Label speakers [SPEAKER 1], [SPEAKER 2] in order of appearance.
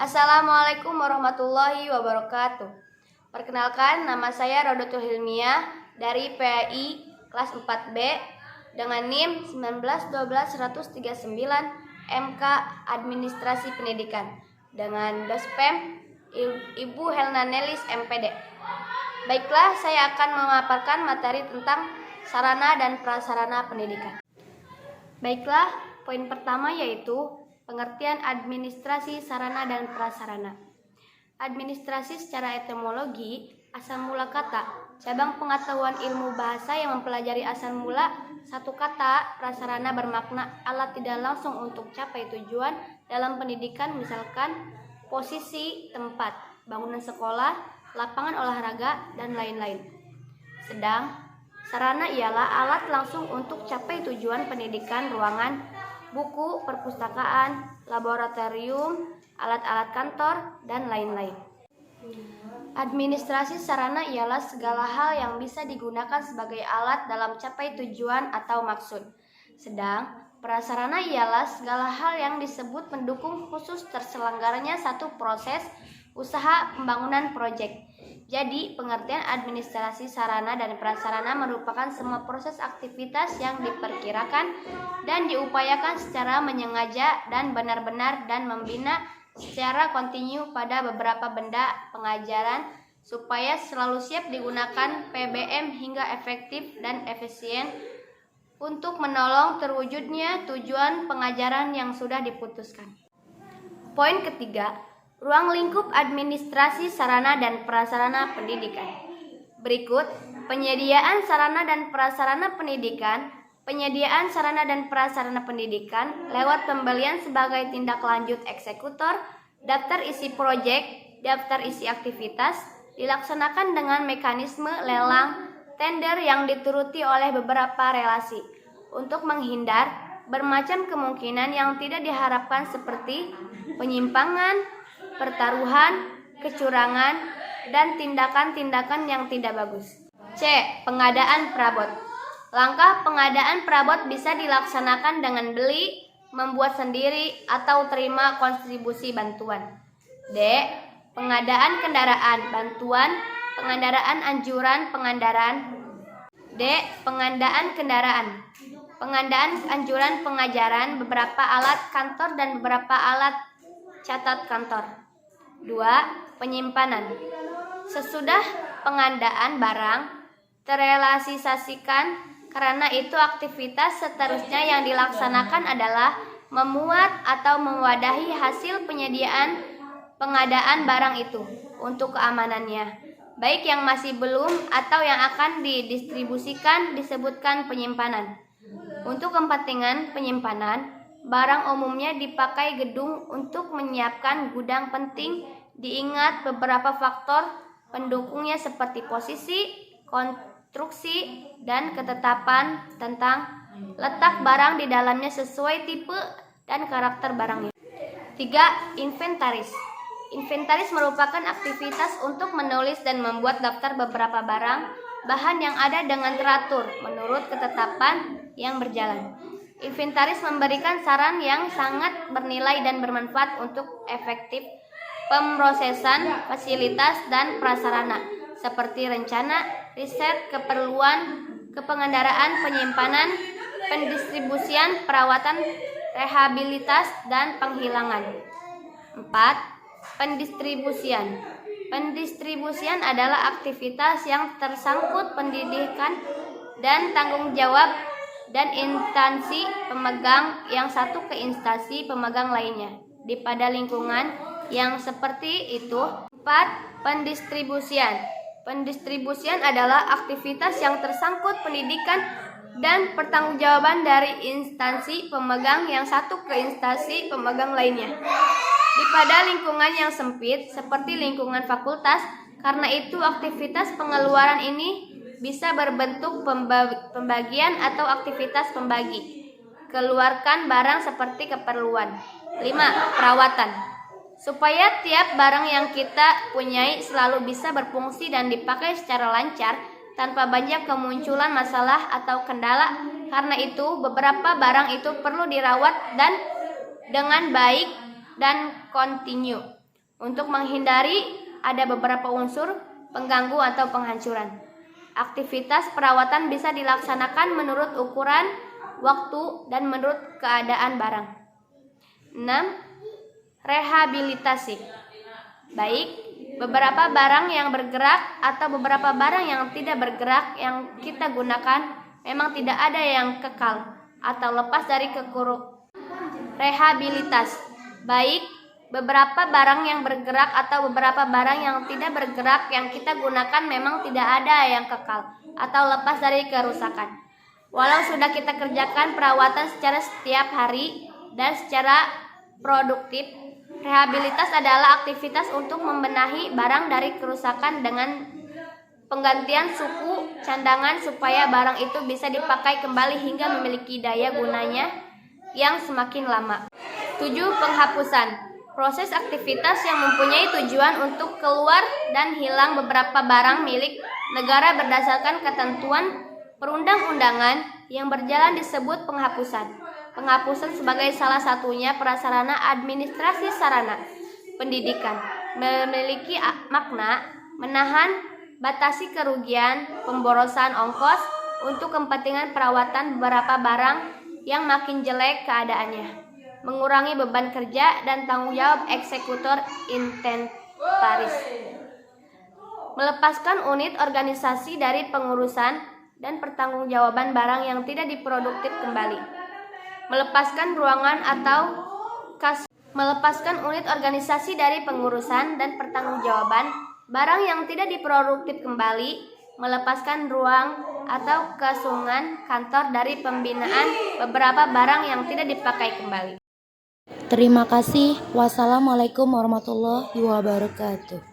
[SPEAKER 1] Assalamualaikum warahmatullahi wabarakatuh. Perkenalkan, nama saya Rodotul Hilmiah dari PAI kelas 4B dengan NIM 1912139 MK Administrasi Pendidikan dengan Dospem Ibu Helna Nelis MPD. Baiklah, saya akan memaparkan materi tentang sarana dan prasarana pendidikan. Baiklah, poin pertama yaitu pengertian administrasi sarana dan prasarana. Administrasi secara etimologi, asal mula kata, cabang pengetahuan ilmu bahasa yang mempelajari asal mula satu kata. Prasarana bermakna alat tidak langsung untuk capai tujuan dalam pendidikan, misalkan posisi, tempat, bangunan sekolah, lapangan olahraga, dan lain-lain. Sedang sarana ialah alat langsung untuk capai tujuan pendidikan, ruangan, buku, perpustakaan, laboratorium, alat-alat kantor, dan lain-lain. Administrasi sarana ialah segala hal yang bisa digunakan sebagai alat dalam capai tujuan atau maksud. Sedang prasarana ialah segala hal yang disebut mendukung khusus terselenggaranya satu proses usaha pembangunan proyek. Jadi, pengertian administrasi sarana dan prasarana merupakan semua proses aktivitas yang diperkirakan dan diupayakan secara menyengaja dan benar-benar dan membina secara kontinu pada beberapa benda pengajaran supaya selalu siap digunakan PBM hingga efektif dan efisien untuk menolong terwujudnya tujuan pengajaran yang sudah diputuskan. Poin ketiga, ruang lingkup administrasi sarana dan prasarana pendidikan. Berikut penyediaan sarana dan prasarana pendidikan. Penyediaan sarana dan prasarana pendidikan lewat pembelian sebagai tindak lanjut eksekutor, daftar isi proyek, daftar isi aktivitas, dilaksanakan dengan mekanisme lelang, tender yang dituruti oleh beberapa relasi untuk menghindar bermacam kemungkinan yang tidak diharapkan seperti penyimpangan, pertaruhan, kecurangan, dan tindakan-tindakan yang tidak bagus. C. Pengadaan perabot. Langkah pengadaan perabot bisa dilaksanakan dengan beli, membuat sendiri, atau terima kontribusi bantuan. D. Pengadaan kendaraan, bantuan, pengadaan anjuran pengandaran. D. Pengadaan kendaraan, pengadaan anjuran pengajaran, beberapa alat kantor dan beberapa alat catat kantor. 2. Penyimpanan. Sesudah pengadaan barang terrealisasikan, karena itu aktivitas seterusnya yang dilaksanakan adalah memuat atau mewadahi hasil penyediaan pengadaan barang itu untuk keamanannya, baik yang masih belum atau yang akan didistribusikan, disebutkan penyimpanan. Untuk kepentingan penyimpanan, barang umumnya dipakai gedung untuk menyiapkan gudang penting. Diingat beberapa faktor pendukungnya seperti posisi, konstruksi, dan ketetapan tentang letak barang di dalamnya sesuai tipe dan karakter barangnya. 3. Inventaris. Inventaris merupakan aktivitas untuk menulis dan membuat daftar beberapa barang, bahan yang ada dengan teratur menurut ketetapan yang berjalan. Inventaris memberikan saran yang sangat bernilai dan bermanfaat untuk efektif pemrosesan fasilitas dan prasarana seperti rencana, riset, keperluan, kepengendaraan, penyimpanan, pendistribusian, perawatan, rehabilitas, dan penghilangan. 4. Pendistribusian. Pendistribusian adalah aktivitas yang tersangkut pendidikan dan tanggung jawab dan instansi pemegang yang satu ke instansi pemegang lainnya di pada lingkungan yang seperti itu. 4. Pendistribusian. Pendistribusian adalah aktivitas yang tersangkut pendidikan dan pertanggungjawaban dari instansi pemegang yang satu ke instansi pemegang lainnya di pada lingkungan yang sempit seperti lingkungan fakultas. Karena itu aktivitas pengeluaran ini bisa berbentuk pembagian atau aktivitas pembagi. Keluarkan barang seperti keperluan. 5. Perawatan. Supaya tiap barang yang kita punyai selalu bisa berfungsi dan dipakai secara lancar tanpa banyak kemunculan masalah atau kendala. Karena itu beberapa barang itu perlu dirawat dan dengan baik dan kontinu. untuk menghindari ada beberapa unsur pengganggu atau penghancuran. Aktivitas perawatan bisa dilaksanakan menurut ukuran, waktu, dan menurut keadaan barang. 6. Rehabilitasi. Baik, beberapa barang yang bergerak atau beberapa barang yang tidak bergerak yang kita gunakan memang tidak ada yang kekal atau lepas dari rehabilitas. Baik, beberapa barang yang bergerak atau beberapa barang yang tidak bergerak yang kita gunakan memang tidak ada yang kekal atau lepas dari kerusakan. Walau sudah kita kerjakan perawatan secara setiap hari dan secara produktif, rehabilitas adalah aktivitas untuk membenahi barang dari kerusakan dengan penggantian suku candangan supaya barang itu bisa dipakai kembali hingga memiliki daya gunanya yang semakin lama. 7. Penghapusan. Proses aktivitas yang mempunyai tujuan untuk keluar dan hilang beberapa barang milik negara berdasarkan ketentuan perundang-undangan yang berjalan disebut penghapusan. Penghapusan sebagai salah satunya prasarana administrasi sarana pendidikan memiliki makna menahan, batasi kerugian, pemborosan ongkos untuk kepentingan perawatan beberapa barang yang makin jelek keadaannya, mengurangi beban kerja dan tanggung jawab eksekutor inventaris, melepaskan unit organisasi dari pengurusan dan pertanggungjawaban barang yang tidak diproduktif kembali, melepaskan ruangan atau melepaskan unit organisasi dari pengurusan dan pertanggungjawaban barang yang tidak diproduktif kembali, melepaskan ruang atau kesungan kantor dari pembinaan beberapa barang yang tidak dipakai kembali.
[SPEAKER 2] Terima kasih. Wassalamualaikum warahmatullahi wabarakatuh.